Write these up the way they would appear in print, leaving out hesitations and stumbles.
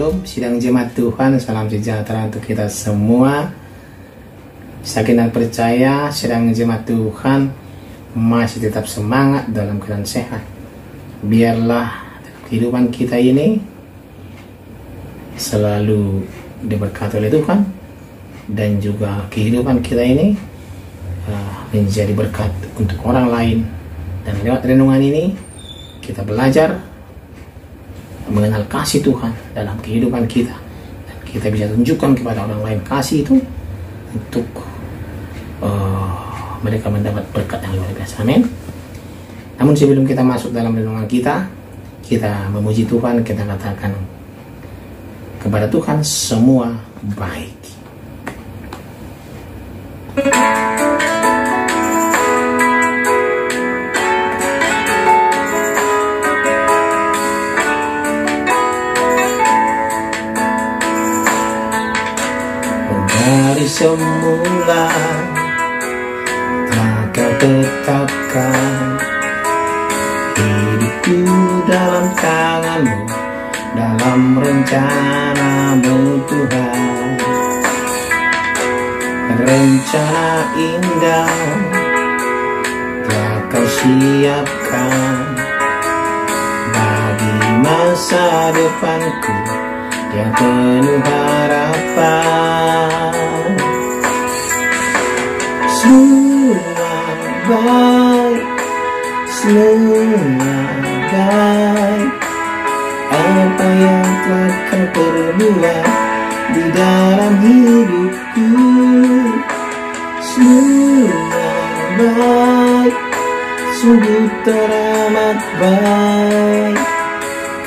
Shalom, sidang jemaat Tuhan, salam sejahtera untuk kita semua. Yakin dan percaya sidang jemaat Tuhan masih tetap semangat dalam keadaan sehat. Biarlah kehidupan kita ini selalu diberkati oleh Tuhan, dan juga kehidupan kita ini menjadi berkat untuk orang lain. Dan lewat renungan ini kita belajar mengenal kasih Tuhan dalam kehidupan kita, dan kita bisa tunjukkan kepada orang lain kasih itu untuk mereka mendapat berkat yang luar biasa. Amin. Namun sebelum kita masuk dalam renungan kita memuji Tuhan, kita katakan kepada Tuhan semua baik. Dari semula telah Kau tetapkan hidupku dalam tangan-Mu, dalam rencana-Mu Tuhan. Rencana indah telah Kau siapkan bagi masa depanku yang penuh harapan. Semua baik, semua baik. Apa yang telah Kau perbuat di dalam hidupku, semua baik, sungguh teramat baik.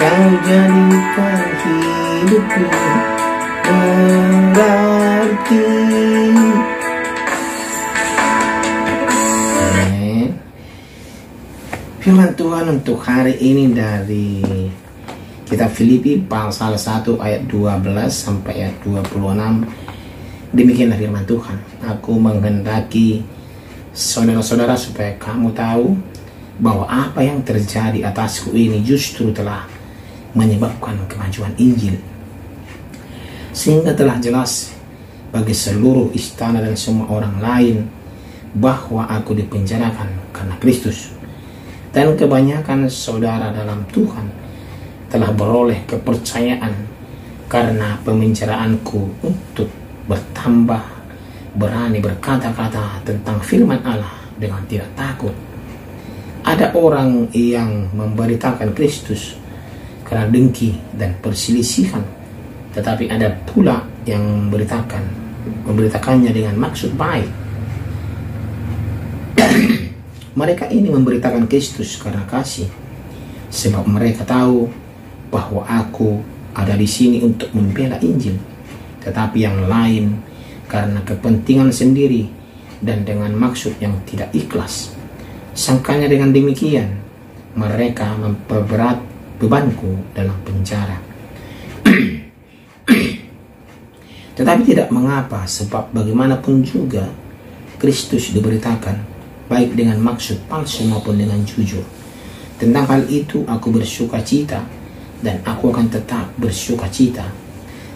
Kau jadikan hidupku berarti. Amin. Firman Tuhan untuk hari ini dari kitab Filipi pasal 1 ayat 12 sampai ayat 26. Demikianlah firman Tuhan. Aku menghendaki saudara-saudara supaya kamu tahu bahwa apa yang terjadi atasku ini justru telah menyebabkan kemajuan Injil, sehingga telah jelas bagi seluruh istana dan semua orang lain bahwa aku dipenjarakan karena Kristus. Dan kebanyakan saudara dalam Tuhan telah beroleh kepercayaan karena pemenjaraanku untuk bertambah berani berkata-kata tentang firman Allah dengan tidak takut. Ada orang yang memberitakan Kristus karena dengki dan perselisihan, tetapi ada pula yang memberitakannya dengan maksud baik. Mereka ini memberitakan Kristus karena kasih, sebab mereka tahu bahwa aku ada di sini untuk membela Injil, tetapi yang lain karena kepentingan sendiri dan dengan maksud yang tidak ikhlas. Sangkanya dengan demikian mereka memperberat bebanku dalam penjara. Tetapi tidak mengapa, sebab bagaimanapun juga Kristus diberitakan, baik dengan maksud palsu maupun dengan jujur. Tentang hal itu aku bersuka cita, dan aku akan tetap bersuka cita,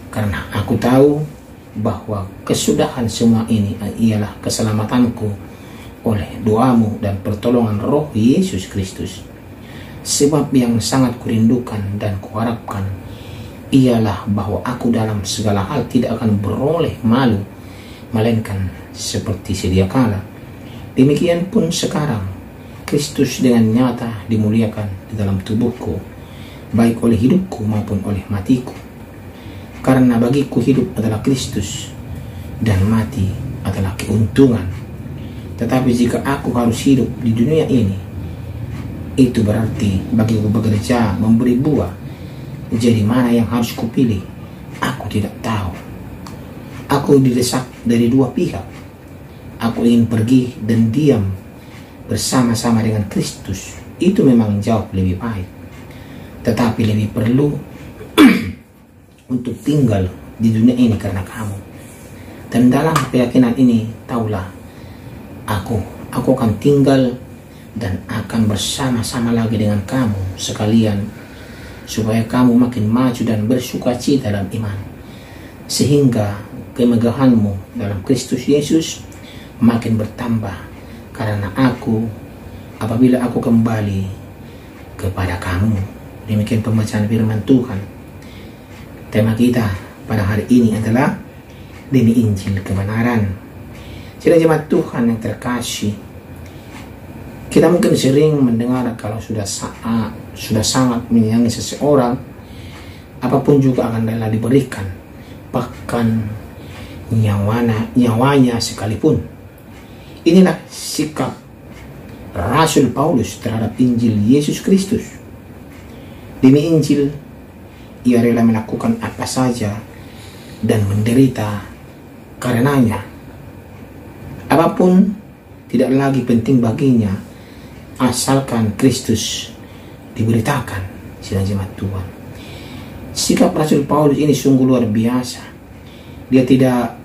karena aku tahu bahwa kesudahan semua ini ialah keselamatanku oleh doamu dan pertolongan Roh Yesus Kristus. Sebab yang sangat kurindukan dan kuharapkan ialah bahwa aku dalam segala hal tidak akan beroleh malu, melainkan seperti sedia kala. Demikian pun sekarang Kristus dengan nyata dimuliakan di dalam tubuhku, baik oleh hidupku maupun oleh matiku. Karena bagiku hidup adalah Kristus dan mati adalah keuntungan. Tetapi jika aku harus hidup di dunia ini, itu berarti bagiku bekerja memberi buah. Jadi mana yang harus kupilih? Aku tidak tahu. Aku didesak dari dua pihak. Aku ingin pergi dan diam bersama-sama dengan Kristus. Itu memang jauh lebih baik. Tetapi lebih perlu untuk tinggal di dunia ini karena kamu. Dan dalam keyakinan ini, taulah, aku akan tinggal dan akan bersama-sama lagi dengan kamu sekalian supaya kamu makin maju dan bersukacita dalam iman, sehingga kemegahanmu dalam Kristus Yesus makin bertambah, karena apabila aku kembali kepada kamu. Demikian pembacaan firman Tuhan. Tema kita pada hari ini adalah demi Injil kebenaran. Sidang jemaat Tuhan yang terkasih, kita mungkin sering mendengar kalau sudah sangat menyayangi seseorang, apapun juga akan rela diberikan, bahkan nyawanya sekalipun. Inilah sikap Rasul Paulus terhadap Injil Yesus Kristus. Demi Injil, ia rela melakukan apa saja dan menderita karenanya. Apapun tidak lagi penting baginya, asalkan Kristus diberitakan. Sidang jemaat Tuhan, sikap Rasul Paulus ini sungguh luar biasa. Dia tidak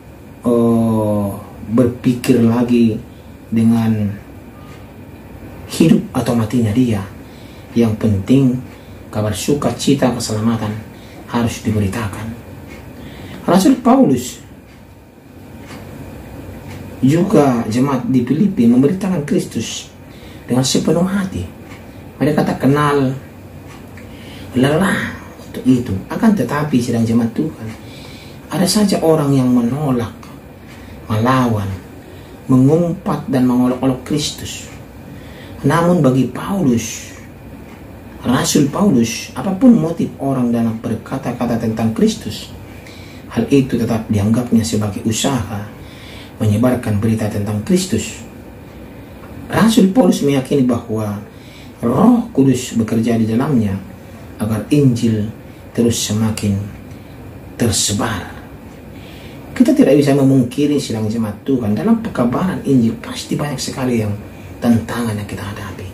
berpikir lagi dengan hidup atau matinya dia. Yang penting kabar sukacita keselamatan harus diberitakan. Rasul Paulus juga jemaat di Filipi memberitakan Kristus dengan sepenuh hati. Mereka tak kenal lelah untuk itu. Akan tetapi sedang jemaat Tuhan, ada saja orang yang menolak, melawan, mengumpat dan mengolok-olok Kristus. Namun bagi Paulus, Rasul Paulus, apapun motif orang dalam berkata-kata tentang Kristus, hal itu tetap dianggapnya sebagai usaha menyebarkan berita tentang Kristus. Rasul Paulus meyakini bahwa Roh Kudus bekerja di dalamnya agar Injil terus semakin tersebar. Kita tidak bisa memungkiri sidang jemaat Tuhan, dalam pekabaran Injil pasti banyak sekali yang tantangan yang kita hadapi.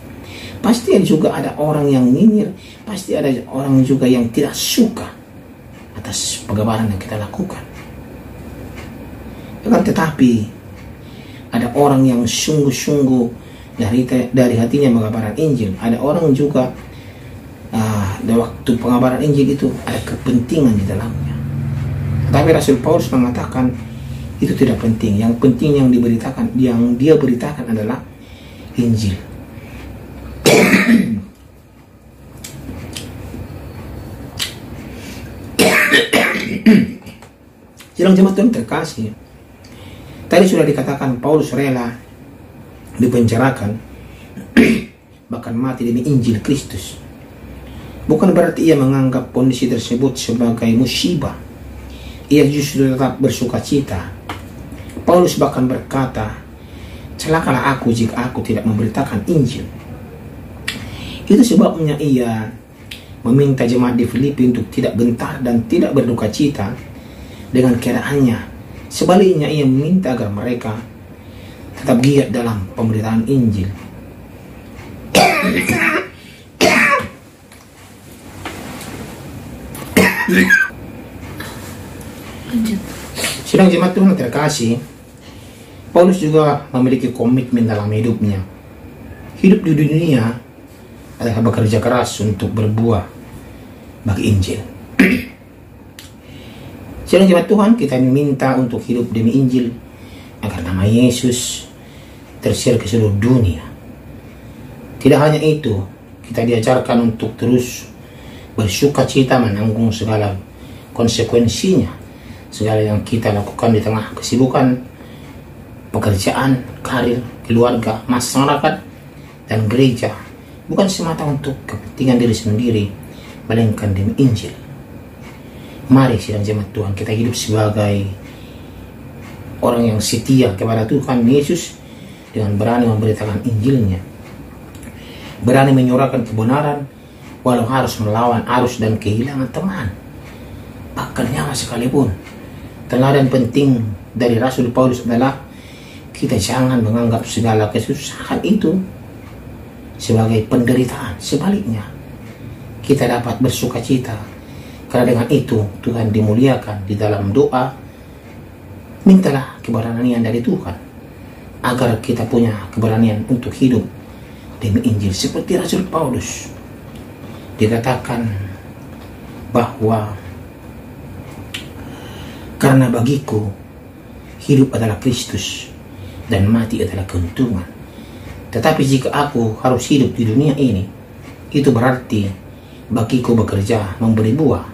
Pasti juga ada orang yang nyinyir, pasti ada orang juga yang tidak suka atas pekabaran yang kita lakukan. Tetapi ada orang yang sungguh-sungguh dari hatinya mengabarkan Injil. Ada orang juga waktu pengabaran Injil itu ada kepentingan di dalamnya. Tapi Rasul Paulus mengatakan itu tidak penting. Yang penting yang dia beritakan adalah Injil. Sidang jemaat Tuhan terkasih, tadi sudah dikatakan Paulus rela dipenjarakan bahkan mati demi Injil Kristus. Bukan berarti ia menganggap kondisi tersebut sebagai musibah. Ia justru tetap bersukacita. Paulus bahkan berkata, celakalah aku jika aku tidak memberitakan Injil. Itu sebabnya ia meminta jemaat di Filipi untuk tidak gentar dan tidak berduka cita dengan keadaannya. Sebaliknya ia meminta agar mereka tetap giat dalam pemberitaan Injil. Sidang jemaat Tuhan terkasih, Paulus juga memiliki komitmen dalam hidupnya. Hidup di dunia adalah bekerja keras untuk berbuah bagi Injil. Sidang jemaat Tuhan, kita diminta untuk hidup demi Injil agar nama Yesus tersiar ke seluruh dunia. Tidak hanya itu, kita diajarkan untuk terus bersukacita menanggung segala konsekuensinya, segala yang kita lakukan di tengah kesibukan, pekerjaan, karir, keluarga, masyarakat, dan gereja, bukan semata untuk kepentingan diri sendiri, melainkan demi Injil. Mari sidang jemaat Tuhan, kita hidup sebagai orang yang setia kepada Tuhan Yesus dengan berani memberitakan Injilnya, berani menyuarakan kebenaran walau harus melawan arus dan kehilangan teman, bahkan nyawa sekalipun. Teladan penting dari Rasul Paulus adalah kita jangan menganggap segala kesusahan itu sebagai penderitaan. Sebaliknya, kita dapat bersukacita, karena dengan itu Tuhan dimuliakan. Di dalam doa, mintalah keberanian dari Tuhan agar kita punya keberanian untuk hidup demi Injil seperti Rasul Paulus. Dikatakan bahwa karena bagiku hidup adalah Kristus dan mati adalah keuntungan. Tetapi jika aku harus hidup di dunia ini, itu berarti bagiku bekerja memberi buah.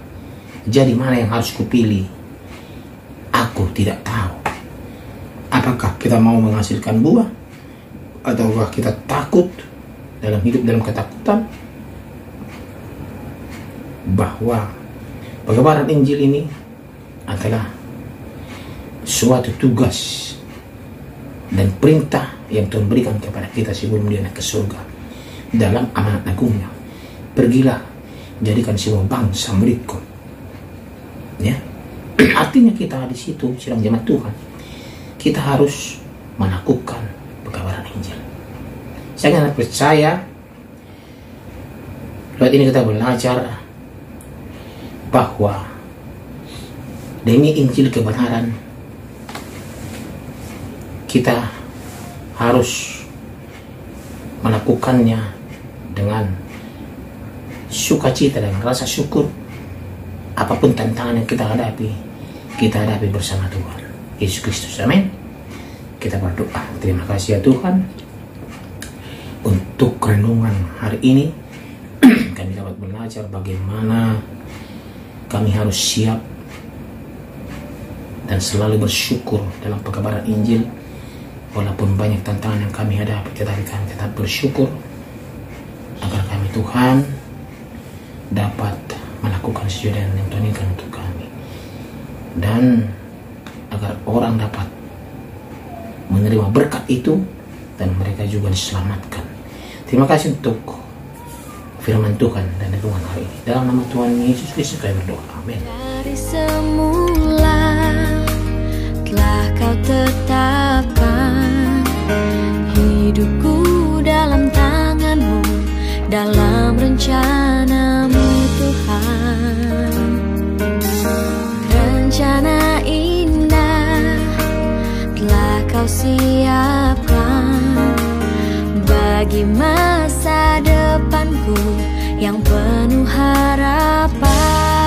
Jadi mana yang harus kupilih? Aku tidak tahu. Apakah kita mau menghasilkan buah, ataukah kita takut dalam hidup dalam ketakutan? Bahwa pengabaran Injil ini adalah suatu tugas dan perintah yang Tuhan berikan kepada kita sebelum dia naik ke surga dalam amanat agungnya. Pergilah, jadikan semua bangsa muridku. Ya, artinya kita di situ sedang jemaat Tuhan, kita harus melakukan pengabaran Injil. Saya sangat percaya lewat ini kita belajar bahwa demi Injil kebenaran kita harus melakukannya dengan sukacita dan rasa syukur. Apapun tantangan yang kita hadapi bersama Tuhan Yesus Kristus. Amin. Kita berdoa. Terima kasih ya Tuhan untuk renungan hari ini. Kami dapat belajar bagaimana kami harus siap dan selalu bersyukur dalam pengabaran Injil. Walaupun banyak tantangan yang kami hadapi, tetapi kami tetap bersyukur agar kami Tuhan dapat melakukan sesuatu yang Tuhan inginkan untuk kami, dan agar orang dapat menerima berkat itu dan mereka juga diselamatkan. Terima kasih untuk firman Tuhan dan renungan hari ini. Dalam nama Tuhan Yesus Kristus kami berdoa. Amin. Dari semula telah Kau tetapkan hidupku dalam tangan-Mu, dalam rencana-Mu Tuhan. Rencana indah telah Kau siapkan bagi masa depanku yang penuh harapan.